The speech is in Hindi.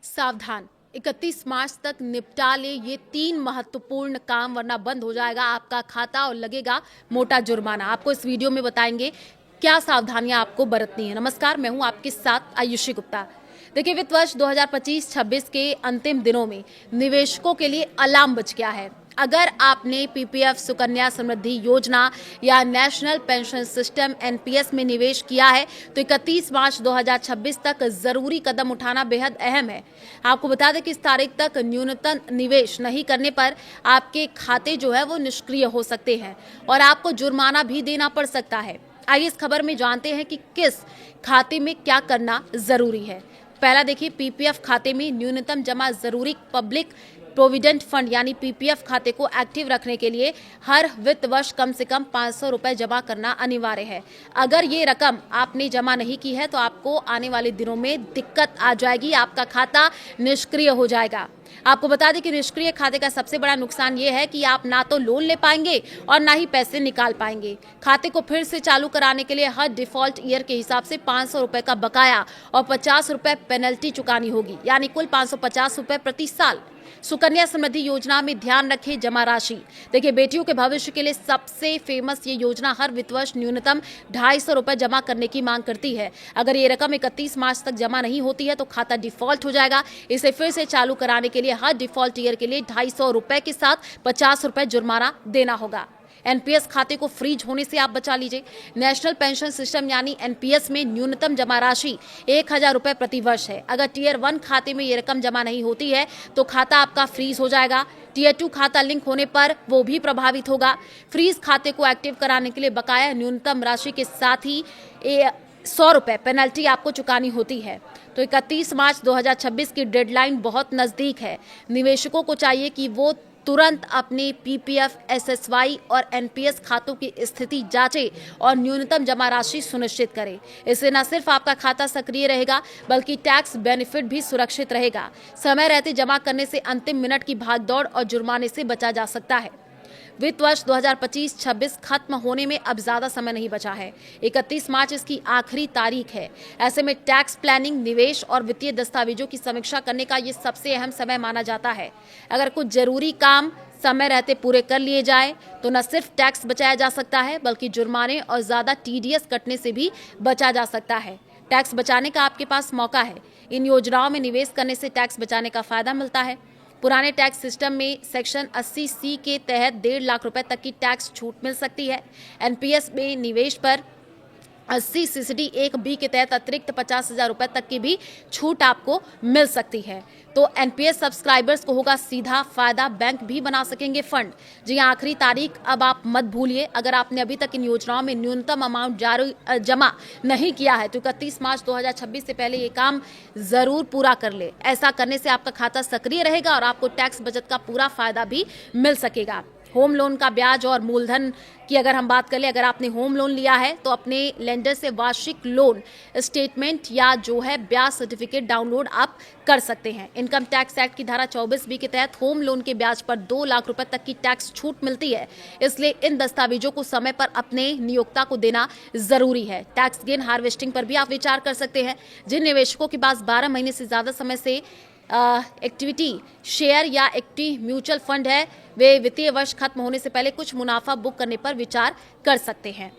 सावधान, 31 मार्च तक निपटा ले ये 3 महत्वपूर्ण काम, वरना बंद हो जाएगा आपका खाता और लगेगा मोटा जुर्माना। आपको इस वीडियो में बताएंगे क्या सावधानियां आपको बरतनी है। नमस्कार, मैं हूं आपके साथ आयुषी गुप्ता। देखिए, वित्त वर्ष 2025-26 के अंतिम दिनों में निवेशकों के लिए अलार्म बज गया है। अगर आपने पीपीएफ, सुकन्या समृद्धि योजना या नेशनल पेंशन सिस्टम एनपीएस में निवेश किया है तो 31 मार्च 2026 तक जरूरी कदम उठाना बेहद अहम है। आपको बता दें कि इस तारीख तक न्यूनतम निवेश नहीं करने पर आपके खाते जो है वो निष्क्रिय हो सकते हैं और आपको जुर्माना भी देना पड़ सकता है। आइए इस खबर में जानते हैं कि किस खाते में क्या करना जरूरी है। पहला देखिए, पीपीएफ खाते में न्यूनतम जमा जरूरी पब्लिक प्रोविडेंट फंड यानी पीपीएफ खाते को एक्टिव रखने के लिए हर वित्त वर्ष कम से कम 500 रुपए जमा करना अनिवार्य है। अगर ये रकम आपने जमा नहीं की है तो आपको आने वाले दिनों में दिक्कत आ जाएगी, आपका खाता निष्क्रिय हो जाएगा। आपको बता दें कि निष्क्रिय खाते का सबसे बड़ा नुकसान ये है कि आप ना तो लोन ले पाएंगे और ना ही पैसे निकाल पाएंगे। खाते को फिर से चालू कराने के लिए हर डिफॉल्ट ईयर के हिसाब से 500 रुपए का बकाया और 50 रुपए पेनल्टी चुकानी होगी, यानी कुल 550 रुपए प्रति साल। सुकन्या समृद्धि योजना में ध्यान रखें जमा राशि। देखिए, बेटियों के भविष्य के लिए सबसे फेमस ये योजना हर वित्त वर्ष न्यूनतम 250 रुपए जमा करने की मांग करती है। अगर ये रकम 31 मार्च तक जमा नहीं होती है तो खाता डिफॉल्ट हो जाएगा। इसे फिर से चालू कराने के लिए हर डिफॉल्ट ईयर के लिए 250 रुपए के साथ 50 रुपए जुर्माना देना होगा। एनपीएस खाते को फ्रीज होने से आप बचा लीजिए। नेशनल पेंशन सिस्टम यानी एनपीएस में न्यूनतम जमा राशि 1000 रुपए प्रति वर्ष है। अगर टीयर 1 खाते में ये रकम जमा नहीं होती है तो खाता आपका फ्रीज हो जाएगा। टीयर 2 खाता लिंक होने पर वो भी प्रभावित होगा। फ्रीज खाते को एक्टिव कराने के लिए बकाया न्यूनतम राशि के साथ ही 100 रुपए पेनल्टी आपको चुकानी होती है। तो 31 मार्च 2026 की डेडलाइन बहुत नजदीक है। निवेशकों को चाहिए कि वो तुरंत अपने पीपीएफ, एसएसवाई और एनपीएस खातों की स्थिति जांचें और न्यूनतम जमा राशि सुनिश्चित करें। इससे न सिर्फ आपका खाता सक्रिय रहेगा बल्कि टैक्स बेनिफिट भी सुरक्षित रहेगा। समय रहते जमा करने से अंतिम मिनट की भागदौड़ और जुर्माने से बचा जा सकता है। वित्त वर्ष 2025-26 खत्म होने में अब ज्यादा समय नहीं बचा है। 31 मार्च इसकी आखिरी तारीख है। ऐसे में टैक्स प्लानिंग, निवेश और वित्तीय दस्तावेजों की समीक्षा करने का ये सबसे अहम समय माना जाता है। अगर कुछ जरूरी काम समय रहते पूरे कर लिए जाए तो न सिर्फ टैक्स बचाया जा सकता है बल्कि जुर्माने और ज्यादा टीडीएस कटने से भी बचा जा सकता है। टैक्स बचाने का आपके पास मौका है। इन योजनाओं में निवेश करने से टैक्स बचाने का फायदा मिलता है। पुराने टैक्स सिस्टम में सेक्शन 80C के तहत 1.5 लाख रुपए तक की टैक्स छूट मिल सकती है। एनपीएस में निवेश पर 80 1B के तहत अतिरिक्त 50,000 रुपए तक की भी छूट आपको मिल सकती है। तो एनपीएस सब्सक्राइबर्स को होगा सीधा फायदा, बैंक भी बना सकेंगे फंड। जी हाँ, आखिरी तारीख अब आप मत भूलिए। अगर आपने अभी तक इन योजनाओं में न्यूनतम अमाउंट जमा नहीं किया है तो 31 मार्च 2026 से पहले ये काम जरूर पूरा कर ले। ऐसा करने से आपका खाता सक्रिय रहेगा और आपको टैक्स बचत का पूरा फायदा भी मिल सकेगा। होम लोन का ब्याज और मूलधन की अगर हम बात कर ले, अगर आपने होम लोन लिया है तो अपने लेंडर से वार्षिक लोन स्टेटमेंट या जो है ब्याज सर्टिफिकेट डाउनलोड आप कर सकते हैं। इनकम टैक्स एक्ट की धारा 24B के तहत होम लोन के ब्याज पर 2 लाख रुपए तक की टैक्स छूट मिलती है। इसलिए इन दस्तावेजों को समय पर अपने नियोक्ता को देना जरूरी है। टैक्स गेन हार्वेस्टिंग पर भी आप विचार कर सकते हैं। जिन निवेशकों के पास 12 महीने से ज्यादा समय से इक्विटी शेयर या इक्विटी म्यूचुअल फंड है, वे वित्तीय वर्ष खत्म होने से पहले कुछ मुनाफा बुक करने पर विचार कर सकते हैं।